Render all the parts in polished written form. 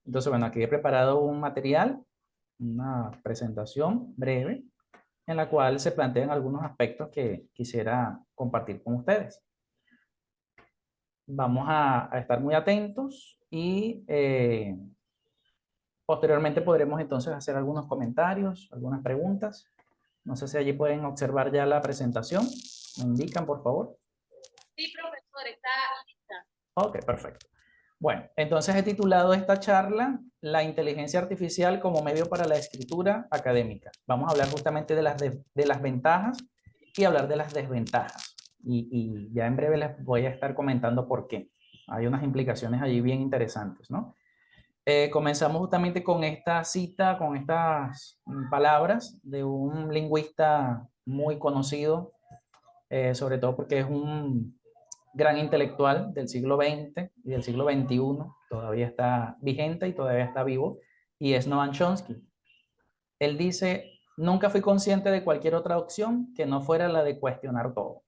Entonces, bueno, aquí he preparado un material, una presentación breve, en la cual se plantean algunos aspectos que quisiera compartir con ustedes. Vamos a estar muy atentos y posteriormente podremos entonces hacer algunos comentarios, algunas preguntas. No sé si allí pueden observar ya la presentación. ¿Me indican, por favor? Sí, profesor, está lista. Ok, perfecto. Bueno, entonces he titulado esta charla La inteligencia artificial como medio para la escritura académica. Vamos a hablar justamente de las ventajas y hablar de las desventajas. Y ya en breve les voy a estar comentando por qué. Hay unas implicaciones allí bien interesantes, ¿no? Comenzamos justamente con esta cita, con estas palabras de un lingüista muy conocido, sobre todo porque es un gran intelectual del siglo XX y del siglo XXI, todavía está vigente y todavía está vivo, y es Noam Chomsky. Él dice, nunca fui consciente de cualquier otra opción que no fuera la de cuestionar todo.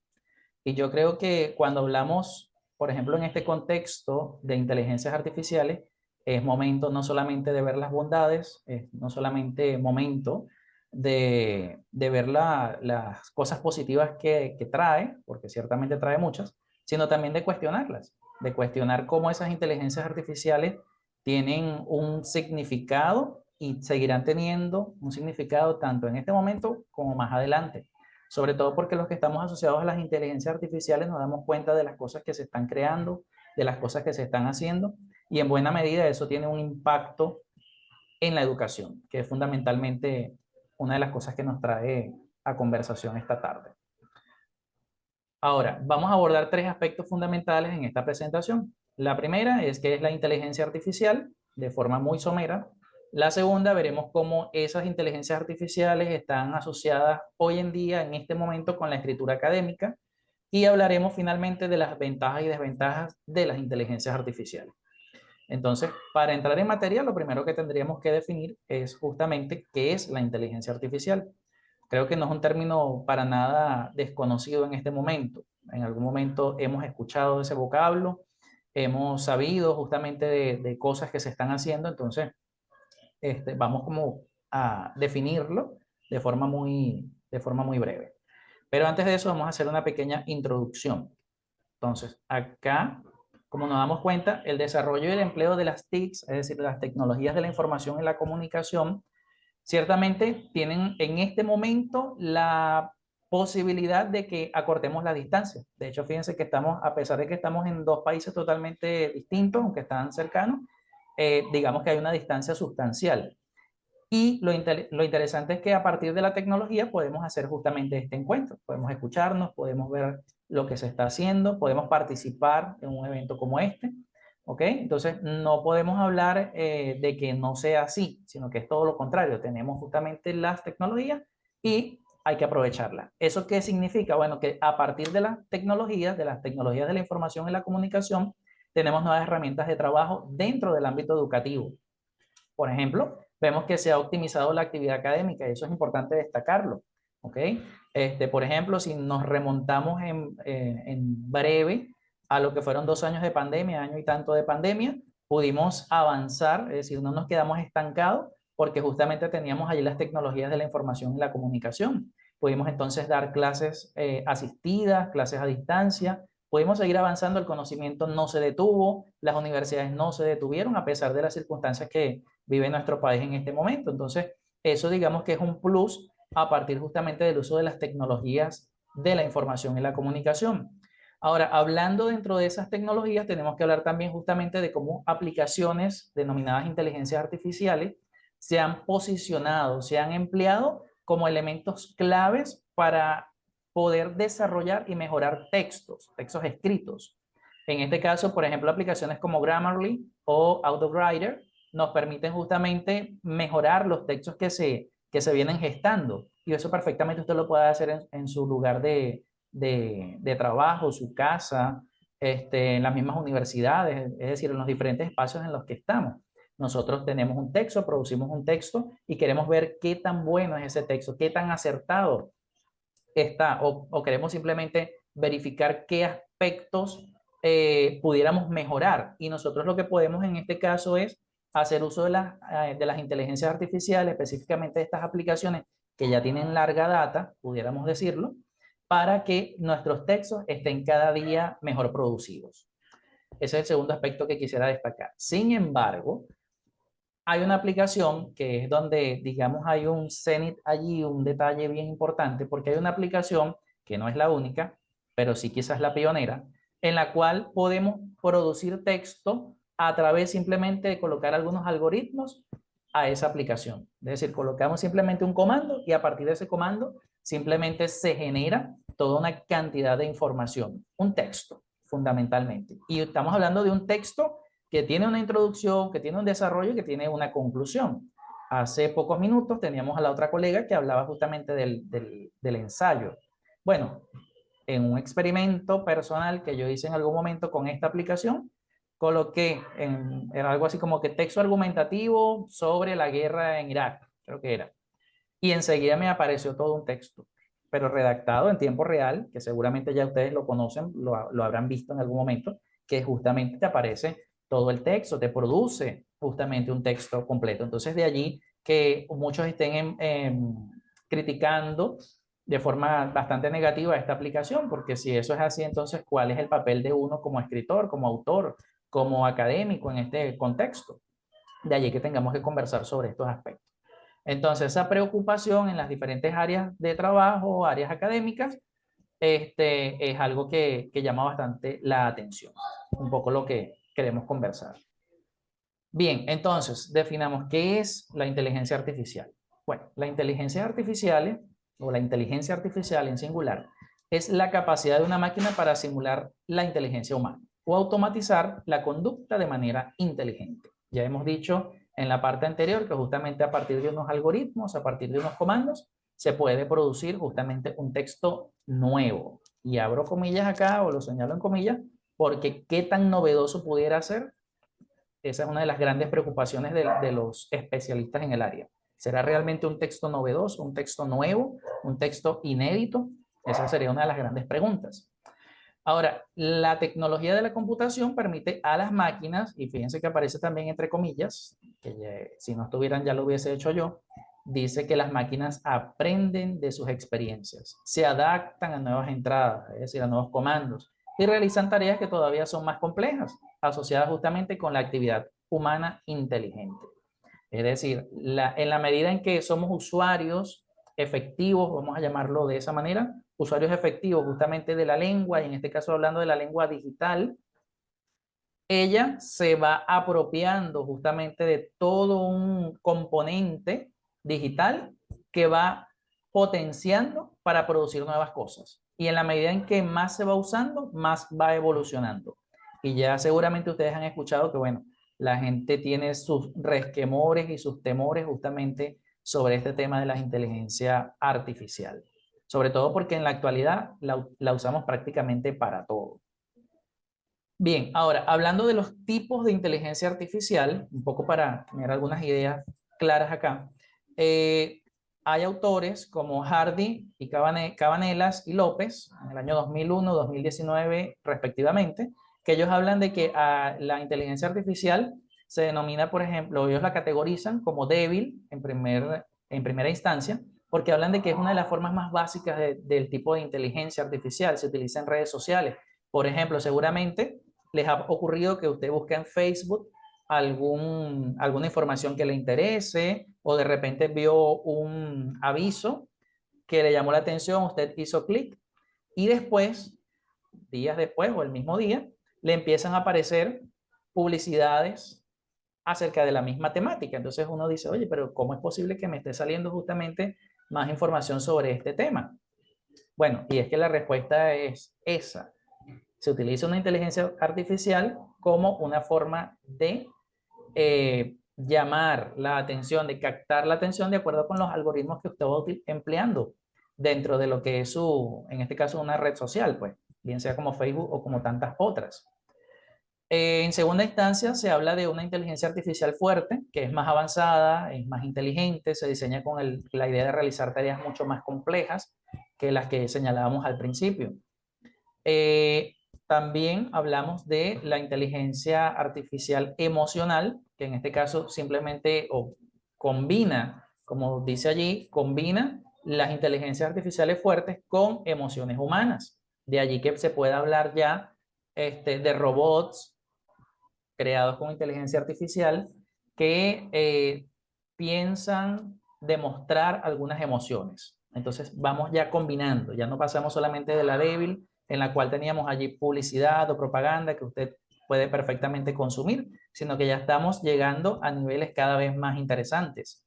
Y yo creo que cuando hablamos, por ejemplo, en este contexto de inteligencias artificiales, es momento no solamente de ver las bondades, es no solamente momento de ver las cosas positivas que trae, porque ciertamente trae muchas, sino también de cuestionar cómo esas inteligencias artificiales tienen un significado y seguirán teniendo un significado tanto en este momento como más adelante. Sobre todo porque los que estamos asociados a las inteligencias artificiales nos damos cuenta de las cosas que se están creando, de las cosas que se están haciendo, y en buena medida eso tiene un impacto en la educación, que es fundamentalmente una de las cosas que nos trae a conversación esta tarde. Ahora, vamos a abordar tres aspectos fundamentales en esta presentación. La primera es qué es la inteligencia artificial, de forma muy somera. La segunda, veremos cómo esas inteligencias artificiales están asociadas hoy en día, en este momento, con la escritura académica. Y hablaremos finalmente de las ventajas y desventajas de las inteligencias artificiales. Entonces, para entrar en materia, lo primero que tendríamos que definir es justamente qué es la inteligencia artificial. Creo que no es un término para nada desconocido en este momento. En algún momento hemos escuchado ese vocablo, hemos sabido justamente de cosas que se están haciendo, entonces vamos como a definirlo de forma muy breve. Pero antes de eso vamos a hacer una pequeña introducción. Entonces, acá, como nos damos cuenta, el desarrollo y el empleo de las TICs, es decir, las tecnologías de la información y la comunicación, ciertamente tienen en este momento la posibilidad de que acortemos la distancia. De hecho, fíjense que estamos, a pesar de que estamos en dos países totalmente distintos, aunque están cercanos, digamos que hay una distancia sustancial. Y lo interesante es que a partir de la tecnología podemos hacer justamente este encuentro. Podemos escucharnos, podemos ver lo que se está haciendo, podemos participar en un evento como este. ¿Ok? Entonces, no podemos hablar de que no sea así, sino que es todo lo contrario. Tenemos justamente las tecnologías y hay que aprovecharlas. ¿Eso qué significa? Bueno, que a partir de las tecnologías de la información y la comunicación, tenemos nuevas herramientas de trabajo dentro del ámbito educativo. Por ejemplo, vemos que se ha optimizado la actividad académica y eso es importante destacarlo. ¿Ok? Por ejemplo, si nos remontamos en breve a lo que fueron 2 años de pandemia, año y tanto de pandemia, pudimos avanzar, es decir, no nos quedamos estancados porque justamente teníamos allí las tecnologías de la información y la comunicación. Pudimos entonces dar clases asistidas, clases a distancia, pudimos seguir avanzando, el conocimiento no se detuvo, las universidades no se detuvieron a pesar de las circunstancias que vive nuestro país en este momento. Entonces, eso digamos que es un plus a partir justamente del uso de las tecnologías de la información y la comunicación. Ahora, hablando dentro de esas tecnologías, tenemos que hablar también justamente de cómo aplicaciones denominadas inteligencias artificiales se han posicionado, se han empleado como elementos claves para poder desarrollar y mejorar textos escritos. En este caso, por ejemplo, aplicaciones como Grammarly o Autowriter nos permiten justamente mejorar los textos que se vienen gestando. Y eso perfectamente usted lo puede hacer en su lugar de trabajo, su casa, en las mismas universidades, es decir, en los diferentes espacios en los que estamos. Nosotros tenemos un texto, producimos un texto y queremos ver qué tan bueno es ese texto, qué tan acertado está, o queremos simplemente verificar qué aspectos pudiéramos mejorar. Y nosotros lo que podemos en este caso es hacer uso de las inteligencias artificiales, específicamente de estas aplicaciones que ya tienen larga data, pudiéramos decirlo, para que nuestros textos estén cada día mejor producidos. Ese es el segundo aspecto que quisiera destacar. Sin embargo, hay una aplicación que es donde, digamos, hay un cenit allí, un detalle bien importante, porque hay una aplicación que no es la única, pero sí quizás la pionera, en la cual podemos producir texto a través simplemente de colocar algunos algoritmos a esa aplicación. Es decir, colocamos simplemente un comando y a partir de ese comando simplemente se genera toda una cantidad de información, un texto fundamentalmente. Y estamos hablando de un texto que tiene una introducción, que tiene un desarrollo y que tiene una conclusión. Hace pocos minutos teníamos a la otra colega que hablaba justamente del ensayo. Bueno, en un experimento personal que yo hice en algún momento con esta aplicación, coloqué en algo así como que texto argumentativo sobre la guerra en Irak, creo que era. Y enseguida me apareció todo un texto, pero redactado en tiempo real, que seguramente ya ustedes lo conocen, lo habrán visto en algún momento, que justamente te aparece todo el texto, te produce justamente un texto completo. Entonces de allí que muchos estén criticando de forma bastante negativa esta aplicación, porque si eso es así, entonces ¿cuál es el papel de uno como escritor, como autor, como académico en este contexto? De allí que tengamos que conversar sobre estos aspectos. Entonces, esa preocupación en las diferentes áreas de trabajo, áreas académicas, es algo que llama bastante la atención. Un poco lo que queremos conversar. Bien, entonces, definamos qué es la inteligencia artificial. Bueno, la inteligencia artificial, o la inteligencia artificial en singular, es la capacidad de una máquina para simular la inteligencia humana o automatizar la conducta de manera inteligente. Ya hemos dicho en la parte anterior que justamente a partir de unos algoritmos, a partir de unos comandos, se puede producir justamente un texto nuevo. Y abro comillas acá o lo señalo en comillas porque qué tan novedoso pudiera ser. Esa es una de las grandes preocupaciones de los especialistas en el área. ¿Será realmente un texto novedoso, un texto nuevo, un texto inédito? Esa sería una de las grandes preguntas. Ahora, la tecnología de la computación permite a las máquinas, y fíjense que aparece también entre comillas, que si no estuvieran ya lo hubiese hecho yo, dice que las máquinas aprenden de sus experiencias, se adaptan a nuevas entradas, es decir, a nuevos comandos, y realizan tareas que todavía son más complejas, asociadas justamente con la actividad humana inteligente. Es decir, en la medida en que somos usuarios efectivos, vamos a llamarlo de esa manera, usuarios efectivos justamente de la lengua, y en este caso hablando de la lengua digital, ella se va apropiando justamente de todo un componente digital que va potenciando para producir nuevas cosas. Y en la medida en que más se va usando, más va evolucionando. Y ya seguramente ustedes han escuchado que, bueno, la gente tiene sus resquemores y sus temores justamente sobre este tema de la inteligencia artificial. Sobre todo porque en la actualidad la usamos prácticamente para todo. Bien, ahora, hablando de los tipos de inteligencia artificial, un poco para tener algunas ideas claras acá, hay autores como Hardy y Cabanelas y López, en el año 2001, 2019 respectivamente, que ellos hablan de que la inteligencia artificial se denomina, por ejemplo, ellos la categorizan como débil en primera instancia, porque hablan de que es una de las formas más básicas del tipo de inteligencia artificial, se utiliza en redes sociales. Por ejemplo, seguramente les ha ocurrido que usted busca en Facebook alguna información que le interese o de repente vio un aviso que le llamó la atención, usted hizo clic y después, días después o el mismo día, le empiezan a aparecer publicidades acerca de la misma temática. Entonces uno dice, oye, pero ¿cómo es posible que me esté saliendo justamente más información sobre este tema? Bueno, y es que la respuesta es esa. Se utiliza una inteligencia artificial como una forma de llamar la atención, de captar la atención de acuerdo con los algoritmos que usted va empleando dentro de lo que es en este caso, una red social, pues, bien sea como Facebook o como tantas otras. En segunda instancia, se habla de una inteligencia artificial fuerte, que es más avanzada, es más inteligente, se diseña con la idea de realizar tareas mucho más complejas que las que señalábamos al principio. también hablamos de la inteligencia artificial emocional, que en este caso simplemente combina, como dice allí, combina las inteligencias artificiales fuertes con emociones humanas. De allí que se pueda hablar ya de robots creados con inteligencia artificial que piensan demostrar algunas emociones. Entonces vamos ya combinando, ya no pasamos solamente de la débil, en la cual teníamos allí publicidad o propaganda que usted puede perfectamente consumir, sino que ya estamos llegando a niveles cada vez más interesantes.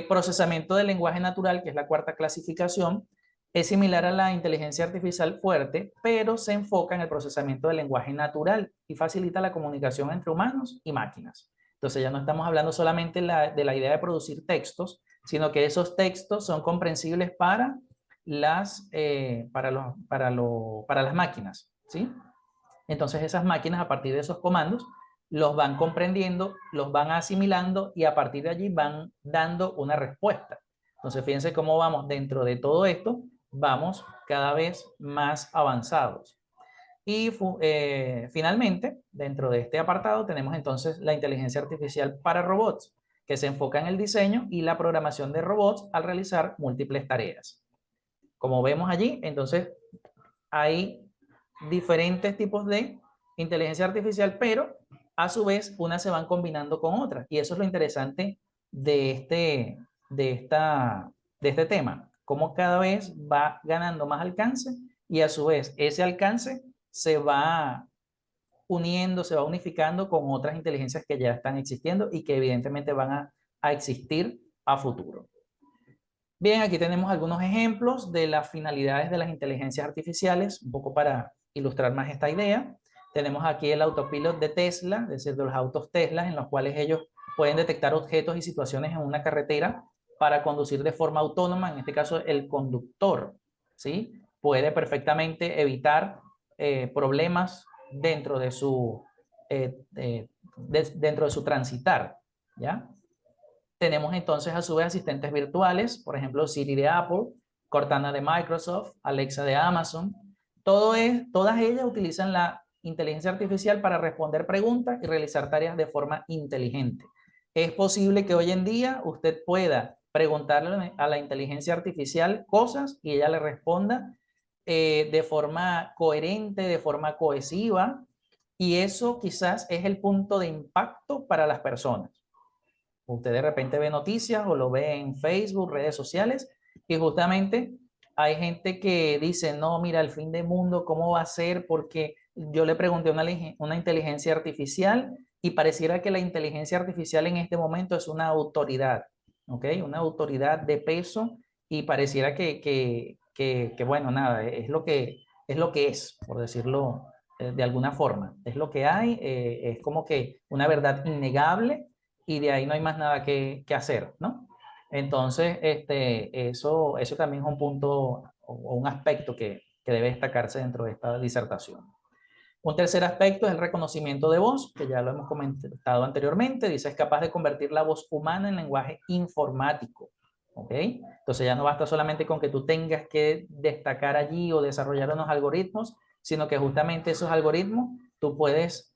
Procesamiento del lenguaje natural, que es la cuarta clasificación, es similar a la inteligencia artificial fuerte, pero se enfoca en el procesamiento del lenguaje natural y facilita la comunicación entre humanos y máquinas. Entonces ya no estamos hablando solamente de la idea de producir textos, sino que esos textos son comprensibles para las máquinas, ¿sí? Entonces esas máquinas, a partir de esos comandos, los van comprendiendo, los van asimilando y a partir de allí van dando una respuesta. Entonces fíjense cómo vamos dentro de todo esto, vamos cada vez más avanzados. Y finalmente, dentro de este apartado tenemos entonces la inteligencia artificial para robots, que se enfoca en el diseño y la programación de robots al realizar múltiples tareas. Como vemos allí, entonces hay diferentes tipos de inteligencia artificial, pero a su vez unas se van combinando con otras. Y eso es lo interesante de este tema, cómo cada vez va ganando más alcance y a su vez ese alcance se va uniendo, se va unificando con otras inteligencias que ya están existiendo y que evidentemente van a existir a futuro. Bien, aquí tenemos algunos ejemplos de las finalidades de las inteligencias artificiales, un poco para ilustrar más esta idea. Tenemos aquí el autopilot de Tesla, es decir, de los autos Tesla, en los cuales ellos pueden detectar objetos y situaciones en una carretera para conducir de forma autónoma, en este caso el conductor, ¿sí? Puede perfectamente evitar problemas dentro de su transitar, ¿ya? Tenemos entonces a su vez asistentes virtuales, por ejemplo Siri de Apple, Cortana de Microsoft, Alexa de Amazon. Todas ellas utilizan la inteligencia artificial para responder preguntas y realizar tareas de forma inteligente. Es posible que hoy en día usted pueda preguntarle a la inteligencia artificial cosas y ella le responda de forma coherente, de forma cohesiva, y eso quizás es el punto de impacto para las personas. Usted de repente ve noticias o lo ve en Facebook, redes sociales, y justamente hay gente que dice, no, mira, el fin del mundo, ¿cómo va a ser? Porque yo le pregunté a una inteligencia artificial y pareciera que la inteligencia artificial en este momento es una autoridad, ¿ok? Una autoridad de peso y pareciera que bueno, nada, es lo que es, por decirlo de alguna forma. Es lo que hay, es como que una verdad innegable y de ahí no hay más nada que hacer, ¿no? Entonces, eso también es un punto o un aspecto que debe destacarse dentro de esta disertación. Un tercer aspecto es el reconocimiento de voz, que ya lo hemos comentado anteriormente. Dice, es capaz de convertir la voz humana en lenguaje informático. ¿Ok? Entonces ya no basta solamente con que tú tengas que destacar allí o desarrollar unos algoritmos, sino que justamente esos algoritmos tú puedes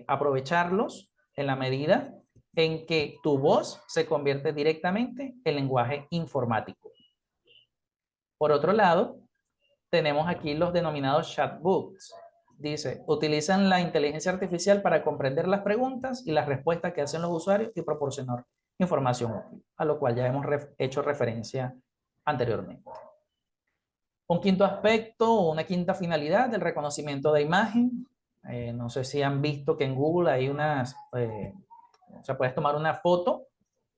aprovecharlos en la medida en que tu voz se convierte directamente en lenguaje informático. Por otro lado, tenemos aquí los denominados chatbots. Dice, utilizan la inteligencia artificial para comprender las preguntas y las respuestas que hacen los usuarios y proporcionar información útil, a lo cual ya hemos hecho referencia anteriormente. Un quinto aspecto, una quinta finalidad del reconocimiento de imagen. No sé si han visto que en Google hay unas, o sea, puedes tomar una foto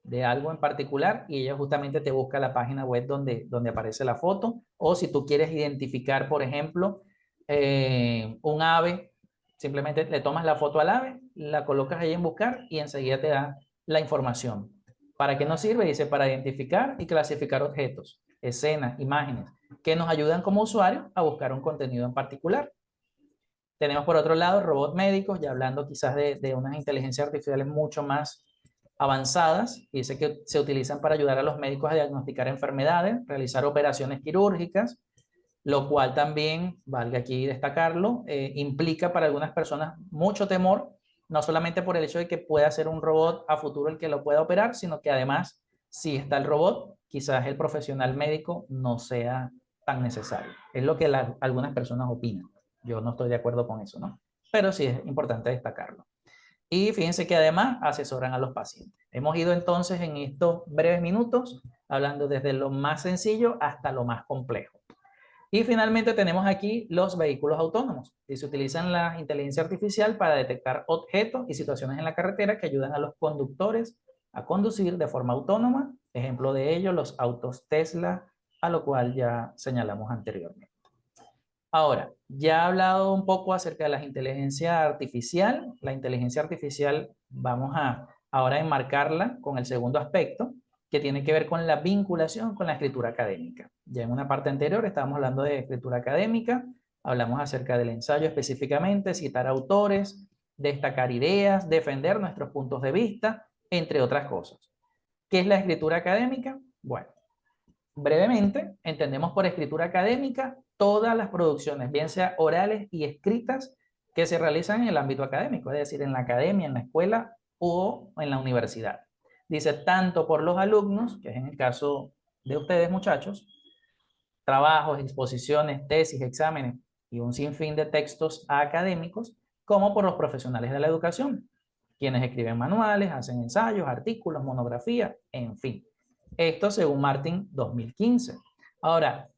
de algo en particular y ella justamente te busca la página web donde aparece la foto. O si tú quieres identificar, por ejemplo, un ave, simplemente le tomas la foto al ave, la colocas ahí en buscar y enseguida te da la información. ¿Para qué nos sirve? Dice, para identificar y clasificar objetos, escenas, imágenes, que nos ayudan como usuarios a buscar un contenido en particular. Tenemos por otro lado robots médicos, ya hablando quizás de unas inteligencias artificiales mucho más avanzadas, y dice que se utilizan para ayudar a los médicos a diagnosticar enfermedades, realizar operaciones quirúrgicas. lo cual también, valga aquí destacarlo, implica para algunas personas mucho temor, no solamente por el hecho de que pueda ser un robot a futuro el que lo pueda operar, sino que además, si está el robot, quizás el profesional médico no sea tan necesario. Es lo que algunas personas opinan. Yo no estoy de acuerdo con eso, ¿no? Pero sí es importante destacarlo. Y fíjense que además asesoran a los pacientes. Hemos ido entonces en estos breves minutos hablando desde lo más sencillo hasta lo más complejo. Y finalmente tenemos aquí los vehículos autónomos. Y se utilizan la inteligencia artificial para detectar objetos y situaciones en la carretera que ayudan a los conductores a conducir de forma autónoma. Ejemplo de ello, los autos Tesla, a lo cual ya señalamos anteriormente. Ahora, ya he hablado un poco acerca de la inteligencia artificial. La inteligencia artificial vamos a ahora enmarcarla con el segundo aspecto, que tiene que ver con la vinculación con la escritura académica. Ya en una parte anterior estábamos hablando de escritura académica, hablamos acerca del ensayo específicamente, citar autores, destacar ideas, defender nuestros puntos de vista, entre otras cosas. ¿Qué es la escritura académica? Bueno, brevemente, entendemos por escritura académica todas las producciones, bien sea orales y escritas, que se realizan en el ámbito académico, es decir, en la academia, en la escuela o en la universidad. Dice, tanto por los alumnos, que es en el caso de ustedes, muchachos, trabajos, exposiciones, tesis, exámenes y un sinfín de textos académicos, como por los profesionales de la educación, quienes escriben manuales, hacen ensayos, artículos, monografías, en fin. Esto según Martin 2015. Ahora,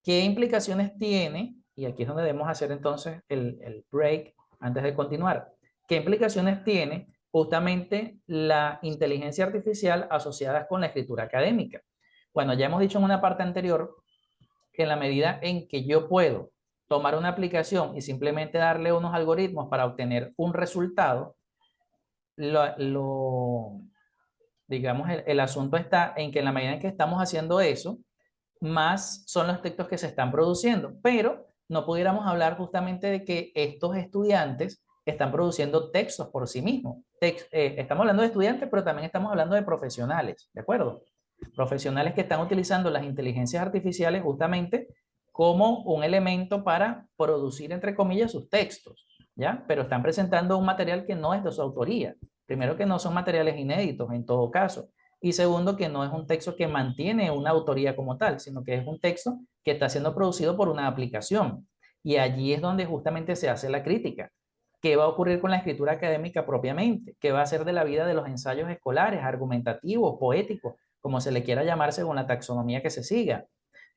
¿qué implicaciones tiene? Y aquí es donde debemos hacer entonces el break antes de continuar. ¿Qué implicaciones tiene justamente la inteligencia artificial asociada con la escritura académica? Bueno, ya hemos dicho en una parte anterior que en la medida en que yo puedo tomar una aplicación y simplemente darle unos algoritmos para obtener un resultado, digamos, el asunto está en que en la medida en que estamos haciendo eso, más son los textos que se están produciendo, pero no pudiéramos hablar justamente de que estos estudiantes están produciendo textos por sí mismos. Estamos hablando de estudiantes, pero también estamos hablando de profesionales, ¿de acuerdo? Profesionales que están utilizando las inteligencias artificiales justamente como un elemento para producir, entre comillas, sus textos, ¿ya? Pero están presentando un material que no es de su autoría. Primero, que no son materiales inéditos en todo caso. Y segundo, que no es un texto que mantiene una autoría como tal, sino que es un texto que está siendo producido por una aplicación. Y allí es donde justamente se hace la crítica. ¿Qué va a ocurrir con la escritura académica propiamente? ¿Qué va a ser de la vida de los ensayos escolares, argumentativos, poéticos, como se le quiera llamar según la taxonomía que se siga?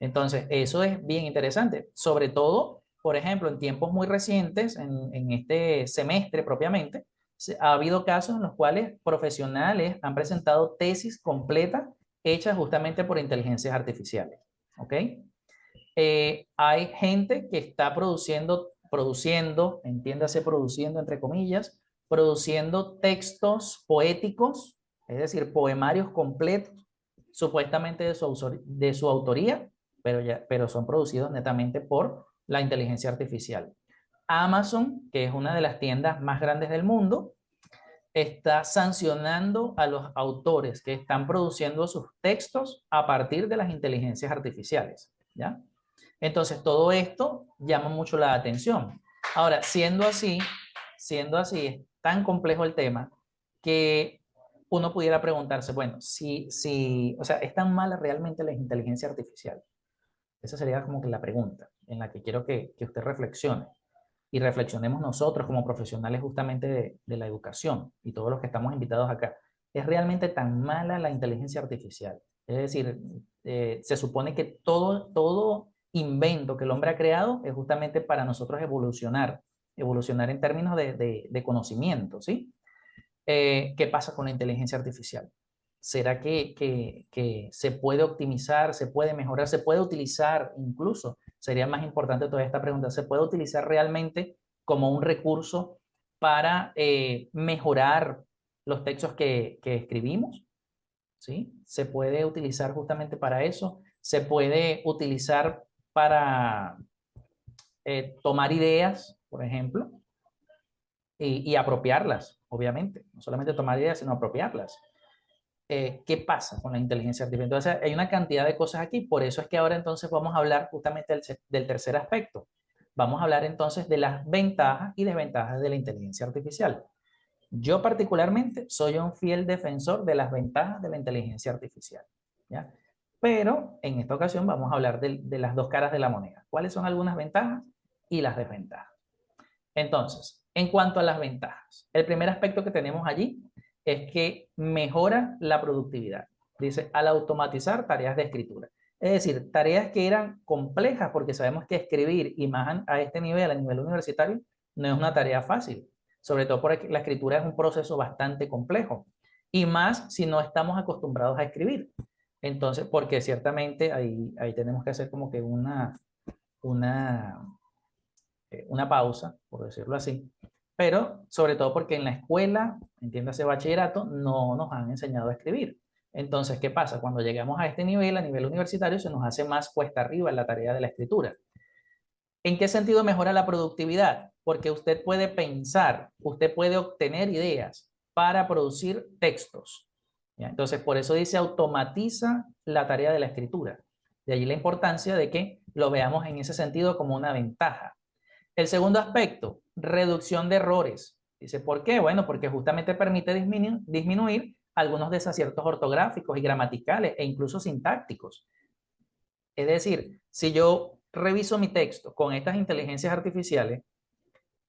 Entonces, eso es bien interesante. Sobre todo, por ejemplo, en tiempos muy recientes, en este semestre propiamente, ha habido casos en los cuales profesionales han presentado tesis completas hechas justamente por inteligencias artificiales. ¿Ok? Hay gente que está produciendo, entiéndase produciendo entre comillas, produciendo textos poéticos, es decir, poemarios completos, supuestamente de su autoría, pero son producidos netamente por la inteligencia artificial. Amazon, que es una de las tiendas más grandes del mundo, está sancionando a los autores que están produciendo sus textos a partir de las inteligencias artificiales, ¿ya? Entonces, todo esto llama mucho la atención. Ahora, siendo así, es tan complejo el tema que uno pudiera preguntarse, bueno, o sea, ¿es tan mala realmente la inteligencia artificial? Esa sería como que la pregunta en la que quiero que usted reflexione y reflexionemos nosotros como profesionales justamente de la educación y todos los que estamos invitados acá. ¿Es realmente tan mala la inteligencia artificial? Es decir, se supone que todo invento que el hombre ha creado es justamente para nosotros evolucionar en términos de conocimiento, ¿sí? ¿Qué pasa con la inteligencia artificial? ¿Será que se puede optimizar, se puede mejorar, se puede utilizar incluso? Sería más importante toda esta pregunta. ¿Se puede utilizar realmente como un recurso para mejorar los textos que escribimos? ¿Sí? ¿Se puede utilizar justamente para eso? ¿Se puede utilizar para tomar ideas, por ejemplo, y apropiarlas, obviamente? No solamente tomar ideas, sino apropiarlas. ¿qué pasa con la inteligencia artificial? Entonces, hay una cantidad de cosas aquí, por eso es que ahora entonces vamos a hablar justamente del tercer aspecto. Vamos a hablar entonces de las ventajas y desventajas de la inteligencia artificial. Yo particularmente soy un fiel defensor de las ventajas de la inteligencia artificial, ¿ya? Pero en esta ocasión vamos a hablar de las dos caras de la moneda. ¿Cuáles son algunas ventajas y las desventajas? Entonces, en cuanto a las ventajas, el primer aspecto que tenemos allí es que mejora la productividad. Dice, al automatizar tareas de escritura. Es decir, tareas que eran complejas, porque sabemos que escribir, y más a este nivel, a nivel universitario, no es una tarea fácil. Sobre todo porque la escritura es un proceso bastante complejo. Y más si no estamos acostumbrados a escribir. Entonces, porque ciertamente ahí tenemos que hacer como que una una pausa, por decirlo así, pero sobre todo porque en la escuela, entiéndase bachillerato, no nos han enseñado a escribir. Entonces, ¿qué pasa? Cuando llegamos a este nivel, a nivel universitario, se nos hace más cuesta arriba en la tarea de la escritura. ¿En qué sentido mejora la productividad? Porque usted puede pensar, usted puede obtener ideas para producir textos. ¿Ya? Entonces, por eso dice automatiza la tarea de la escritura. De allí la importancia de que lo veamos en ese sentido como una ventaja. El segundo aspecto, reducción de errores. Dice, ¿por qué? Bueno, porque justamente permite disminuir algunos desaciertos ortográficos y gramaticales e incluso sintácticos. Es decir, si yo reviso mi texto con estas inteligencias artificiales,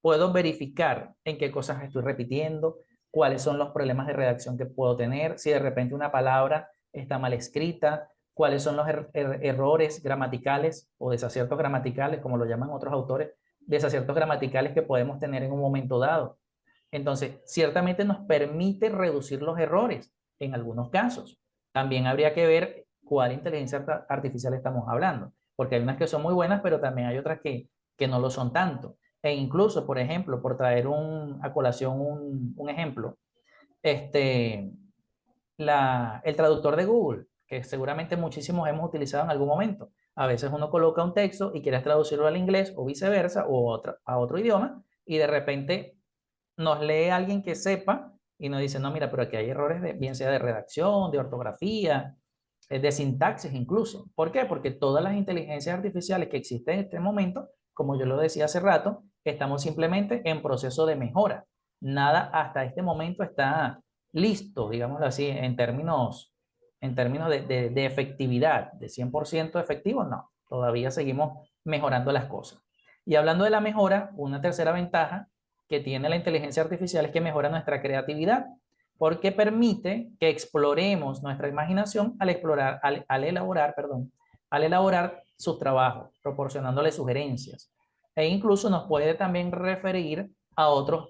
puedo verificar en qué cosas estoy repitiendo, cuáles son los problemas de redacción que puedo tener, si de repente una palabra está mal escrita, cuáles son los errores gramaticales o desaciertos gramaticales, como lo llaman otros autores, desaciertos gramaticales que podemos tener en un momento dado. Entonces, ciertamente nos permite reducir los errores en algunos casos. También habría que ver cuál inteligencia artificial estamos hablando, porque hay unas que son muy buenas, pero también hay otras que no lo son tanto. E incluso, por ejemplo, por traer a colación un ejemplo, este, el traductor de Google, que seguramente muchísimos hemos utilizado en algún momento. A veces uno coloca un texto y quiere traducirlo al inglés o viceversa o a otro idioma y de repente nos lee alguien que sepa y nos dice, no, mira, pero aquí hay errores, bien sea de redacción, de ortografía, de sintaxis incluso. ¿Por qué? Porque todas las inteligencias artificiales que existen en este momento, como yo lo decía hace rato, estamos simplemente en proceso de mejora. Nada hasta este momento está listo, digámoslo así, en términos de efectividad, de 100% efectivo, no. Todavía seguimos mejorando las cosas. Y hablando de la mejora, una tercera ventaja que tiene la inteligencia artificial es que mejora nuestra creatividad, porque permite que exploremos nuestra imaginación al elaborar sus trabajos, proporcionándole sugerencias. E incluso nos puede también referir a otros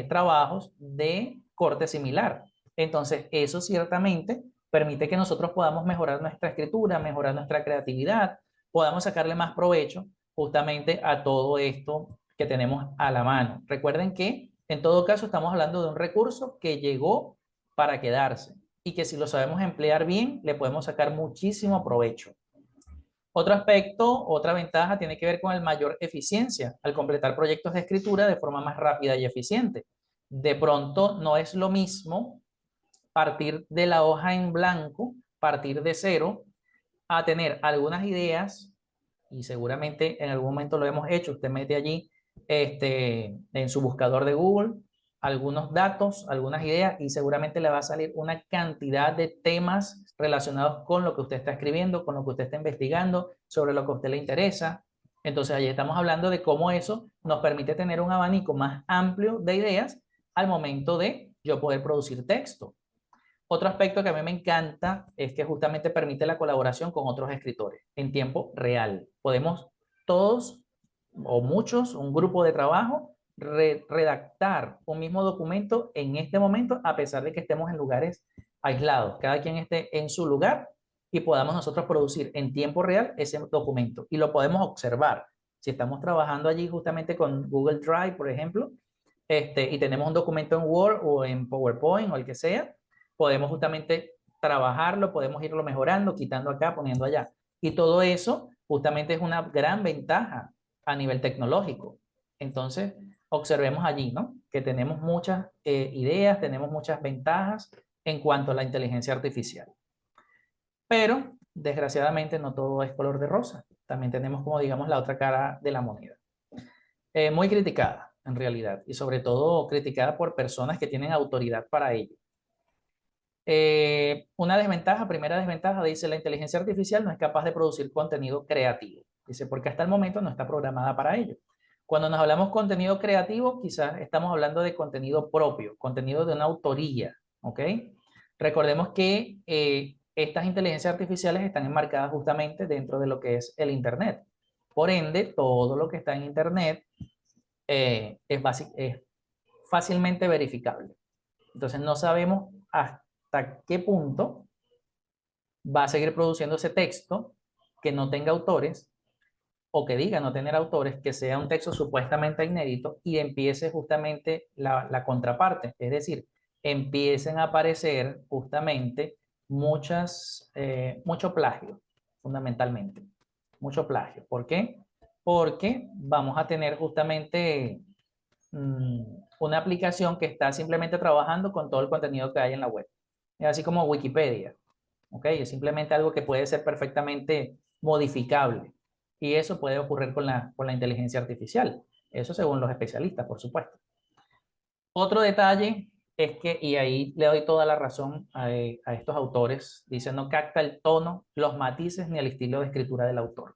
trabajos de corte similar. Entonces, eso ciertamente permite que nosotros podamos mejorar nuestra escritura, mejorar nuestra creatividad, podamos sacarle más provecho justamente a todo esto que tenemos a la mano. Recuerden que en todo caso estamos hablando de un recurso que llegó para quedarse y que si lo sabemos emplear bien, le podemos sacar muchísimo provecho. Otro aspecto, otra ventaja tiene que ver con el mayor eficiencia al completar proyectos de escritura de forma más rápida y eficiente. De pronto no es lo mismo partir de la hoja en blanco, partir de cero, a tener algunas ideas, y seguramente en algún momento lo hemos hecho, usted mete allí en su buscador de Google algunos datos, algunas ideas, y seguramente le va a salir una cantidad de temas relacionados con lo que usted está escribiendo, con lo que usted está investigando, sobre lo que a usted le interesa. Entonces, allí estamos hablando de cómo eso nos permite tener un abanico más amplio de ideas al momento de yo poder producir texto. Otro aspecto que a mí me encanta es que justamente permite la colaboración con otros escritores en tiempo real. Podemos todos o muchos, un grupo de trabajo, redactar un mismo documento en este momento, a pesar de que estemos en lugares aislados. Cada quien esté en su lugar y podamos nosotros producir en tiempo real ese documento y lo podemos observar. Si estamos trabajando allí justamente con Google Drive, por ejemplo, y tenemos un documento en Word o en PowerPoint o el que sea, podemos justamente trabajarlo, podemos irlo mejorando, quitando acá, poniendo allá. Y todo eso justamente es una gran ventaja a nivel tecnológico. Entonces, observemos allí, ¿no? Que tenemos muchas ideas, tenemos muchas ventajas en cuanto a la inteligencia artificial. Pero, desgraciadamente, no todo es color de rosa. También tenemos, como digamos, la otra cara de la moneda. Muy criticada, en realidad, y sobre todo criticada por personas que tienen autoridad para ello. Una desventaja, primera desventaja, dice la inteligencia artificial no es capaz de producir contenido creativo. Dice, porque hasta el momento no está programada para ello. Cuando nos hablamos contenido creativo, quizás estamos hablando de contenido propio, contenido de una autoría, ¿ok? Recordemos que estas inteligencias artificiales están enmarcadas justamente dentro de lo que es el Internet. Por ende, todo lo que está en Internet es fácilmente verificable. Entonces, no sabemos hasta qué punto va a seguir produciendo ese texto que no tenga autores o que diga no tener autores, que sea un texto supuestamente inédito y empiece justamente la contraparte. Es decir, empiecen a aparecer justamente mucho plagio, fundamentalmente. Mucho plagio. ¿Por qué? Porque vamos a tener justamente una aplicación que está simplemente trabajando con todo el contenido que hay en la web. Es así como Wikipedia. ¿Ok? Es simplemente algo que puede ser perfectamente modificable. Y eso puede ocurrir con la inteligencia artificial. Eso según los especialistas, por supuesto. Otro detalle es que, y ahí le doy toda la razón a estos autores, dice no capta el tono, los matices ni el estilo de escritura del autor.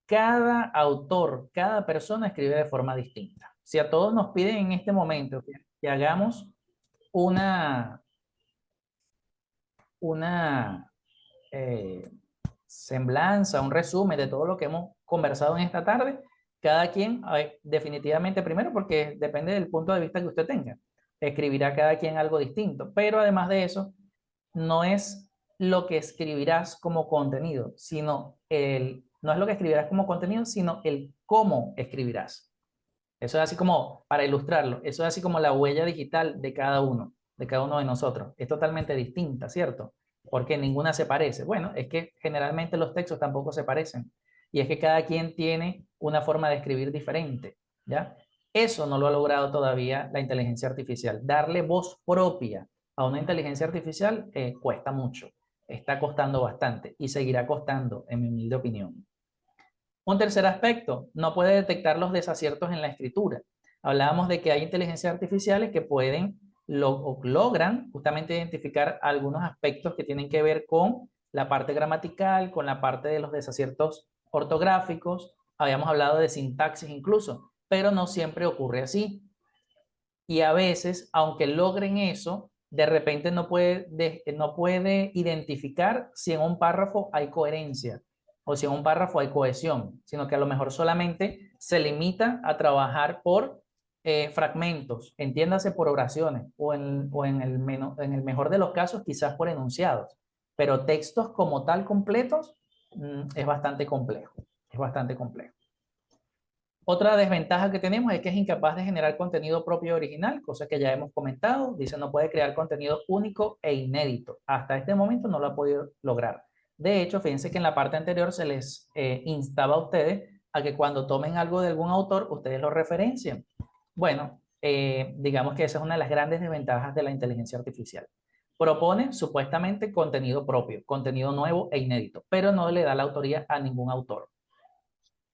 Cada autor, cada persona escribe de forma distinta. Si a todos nos piden en este momento que hagamos una eh, semblanza, un resumen de todo lo que hemos conversado en esta tarde, cada quien, definitivamente, primero porque depende del punto de vista que usted tenga, escribirá cada quien algo distinto, pero además de eso, no es lo que escribirás como contenido, no es lo que escribirás como contenido, sino el cómo escribirás. Eso es así como, para ilustrarlo, eso es así como la huella digital de cada uno de nosotros. Es totalmente distinta, ¿cierto? Porque ninguna se parece. Bueno, es que generalmente los textos tampoco se parecen. Y es que cada quien tiene una forma de escribir diferente, ¿ya? Eso no lo ha logrado todavía la inteligencia artificial. Darle voz propia a una inteligencia artificial cuesta mucho. Está costando bastante y seguirá costando, en mi humilde opinión. Un tercer aspecto, no puede detectar los desaciertos en la escritura. Hablábamos de que hay inteligencias artificiales que pueden o logran justamente identificar algunos aspectos que tienen que ver con la parte gramatical, con la parte de los desaciertos ortográficos. Habíamos hablado de sintaxis incluso, pero no siempre ocurre así. Y a veces, aunque logren eso, de repente no puede identificar si en un párrafo hay coherencia o si en un párrafo hay cohesión, sino que a lo mejor solamente se limita a trabajar por fragmentos, entiéndase por oraciones o en el mejor de los casos quizás por enunciados, pero textos como tal completos es bastante complejo, es bastante complejo. Otra desventaja que tenemos es que es incapaz de generar contenido propio y original, cosa que ya hemos comentado. Dice no puede crear contenido único e inédito. Hasta este momento no lo ha podido lograr. De hecho, fíjense que en la parte anterior se les instaba a ustedes a que cuando tomen algo de algún autor, ustedes lo referencien. Bueno, digamos que esa es una de las grandes desventajas de la inteligencia artificial. Propone supuestamente contenido propio, contenido nuevo e inédito, pero no le da la autoría a ningún autor.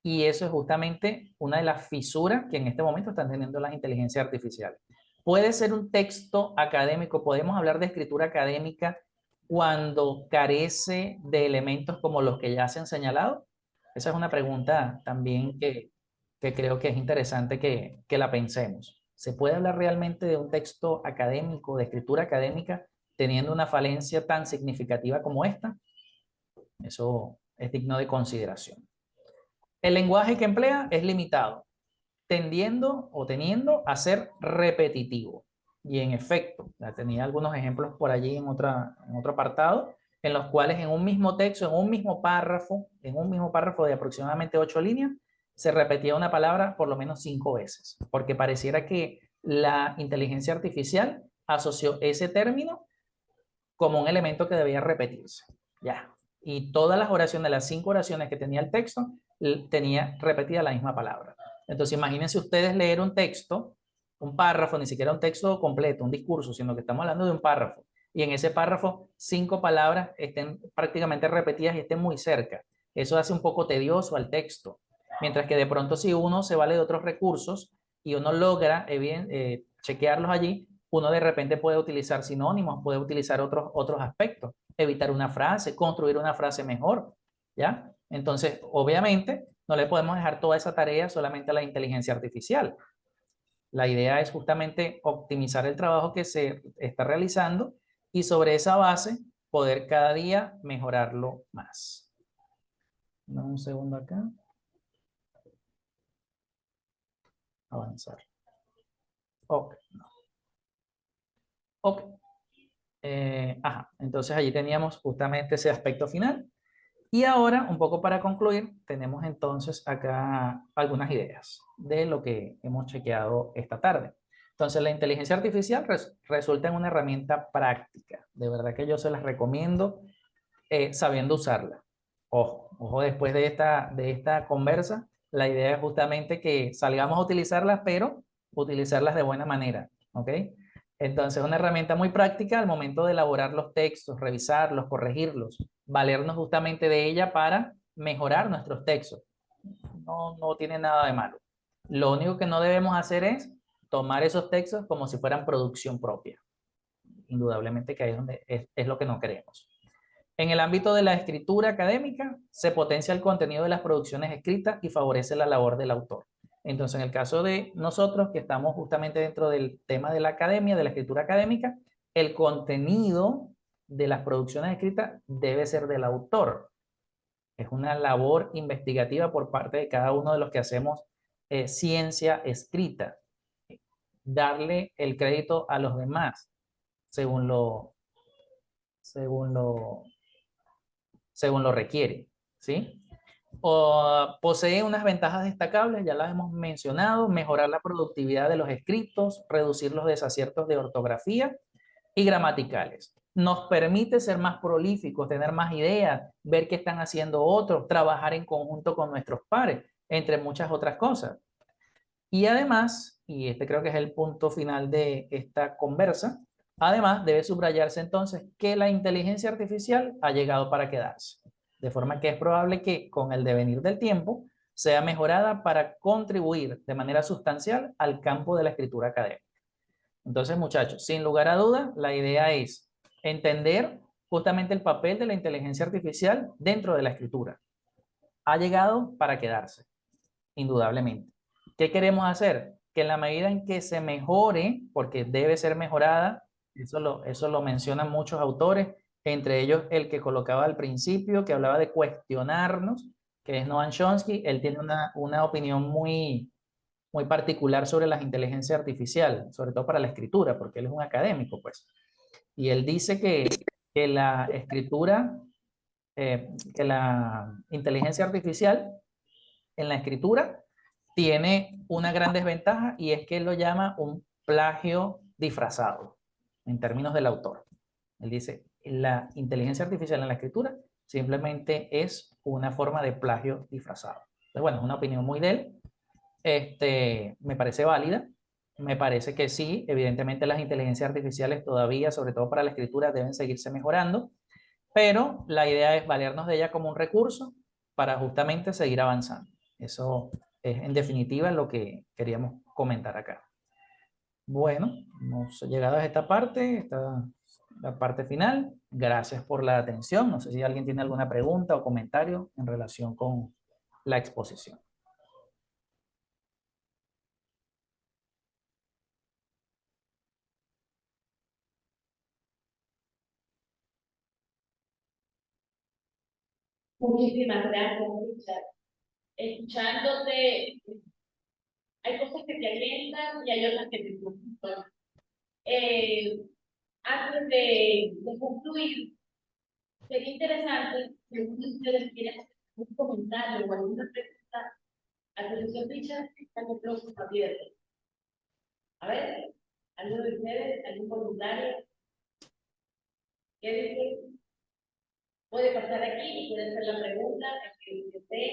Y eso es justamente una de las fisuras que en este momento están teniendo las inteligencias artificiales. Puede ser un texto académico, podemos hablar de escritura académica cuando carece de elementos como los que ya se han señalado. Esa es una pregunta también que creo que es interesante que la pensemos. ¿Se puede hablar realmente de un texto académico, de escritura académica, teniendo una falencia tan significativa como esta? Eso es digno de consideración. El lenguaje que emplea es limitado, tendiendo o teniendo a ser repetitivo. Y en efecto, tenía algunos ejemplos por allí en otro apartado, en los cuales en un mismo texto, en un mismo párrafo de aproximadamente 8 líneas, se repetía una palabra por lo menos 5 veces, porque pareciera que la inteligencia artificial asoció ese término como un elemento que debía repetirse. Ya. Y todas las oraciones, las 5 oraciones que tenía el texto, tenía repetida la misma palabra. Entonces, imagínense ustedes leer un texto un párrafo, ni siquiera un texto completo, un discurso, sino que estamos hablando de un párrafo. Y en ese párrafo, 5 palabras estén prácticamente repetidas y estén muy cerca. Eso hace un poco tedioso al texto. Mientras que de pronto si uno se vale de otros recursos y uno logra chequearlos allí, uno de repente puede utilizar sinónimos, puede utilizar otros aspectos, evitar una frase, construir una frase mejor, ¿ya? Entonces, obviamente, no le podemos dejar toda esa tarea solamente a la inteligencia artificial. La idea es justamente optimizar el trabajo que se está realizando y sobre esa base poder cada día mejorarlo más. Dame un segundo acá. Avanzar. Ok. Ok. Entonces allí teníamos justamente ese aspecto final. Y ahora, un poco para concluir, tenemos entonces acá algunas ideas de lo que hemos chequeado esta tarde. Entonces, la inteligencia artificial resulta en una herramienta práctica. De verdad que yo se las recomiendo sabiendo usarla. Ojo, después de esta conversa, la idea es justamente que salgamos a utilizarlas, pero utilizarlas de buena manera, ¿ok? Entonces, una herramienta muy práctica al momento de elaborar los textos, revisarlos, corregirlos, valernos justamente de ella para mejorar nuestros textos. No tiene nada de malo. Lo único que no debemos hacer es tomar esos textos como si fueran producción propia. Indudablemente que ahí es donde es lo que no queremos. En el ámbito de la escritura académica, se potencia el contenido de las producciones escritas y favorece la labor del autor. Entonces, en el caso de nosotros, que estamos justamente dentro del tema de la academia, de la escritura académica, el contenido de las producciones escritas debe ser del autor. Es una labor investigativa por parte de cada uno de los que hacemos ciencia escrita. Darle el crédito a los demás, según según lo, según lo requiere, ¿sí? Posee unas ventajas destacables, ya las hemos mencionado: mejorar la productividad de los escritos, reducir los desaciertos de ortografía y gramaticales. Nos permite ser más prolíficos, tener más ideas, ver qué están haciendo otros, trabajar en conjunto con nuestros pares, entre muchas otras cosas. Y además, y este creo que es el punto final de esta conversa, además debe subrayarse entonces que la inteligencia artificial ha llegado para quedarse, de forma que es probable que con el devenir del tiempo sea mejorada para contribuir de manera sustancial al campo de la escritura académica. Entonces, muchachos, sin lugar a dudas, la idea es entender justamente el papel de la inteligencia artificial dentro de la escritura. Ha llegado para quedarse, indudablemente. ¿Qué queremos hacer? Que en la medida en que se mejore, porque debe ser mejorada, eso lo mencionan muchos autores, entre ellos el que colocaba al principio, que hablaba de cuestionarnos, que es Noam Chomsky. Él tiene una opinión muy particular sobre la inteligencia artificial, sobre todo para la escritura, porque él es un académico, pues. Y él dice que la escritura, que la inteligencia artificial en la escritura tiene una gran desventaja, y es que él lo llama un plagio disfrazado, en términos del autor. Él dice, la inteligencia artificial en la escritura simplemente es una forma de plagio disfrazado. Entonces, bueno, es una opinión muy de él. Me parece válida. Me parece que sí, evidentemente las inteligencias artificiales todavía, sobre todo para la escritura, deben seguirse mejorando, pero la idea es valernos de ella como un recurso para justamente seguir avanzando. Eso es en definitiva lo que queríamos comentar acá. Bueno, hemos llegado a esta parte, la parte final. Gracias por la atención. No sé si alguien tiene alguna pregunta o comentario en relación con la exposición. Muchísimas gracias, Richard. Escuchándote, hay cosas que te alientan y hay otras que te preocupan. Antes de concluir, sería interesante que uno de ustedes quiera hacer un comentario o alguna pregunta al profesor Richard, que está en el próximo abierto. A ver, ¿alguno de ustedes, algún comentario? ¿Qué dice? Puede pasar aquí y puede hacer la pregunta que usted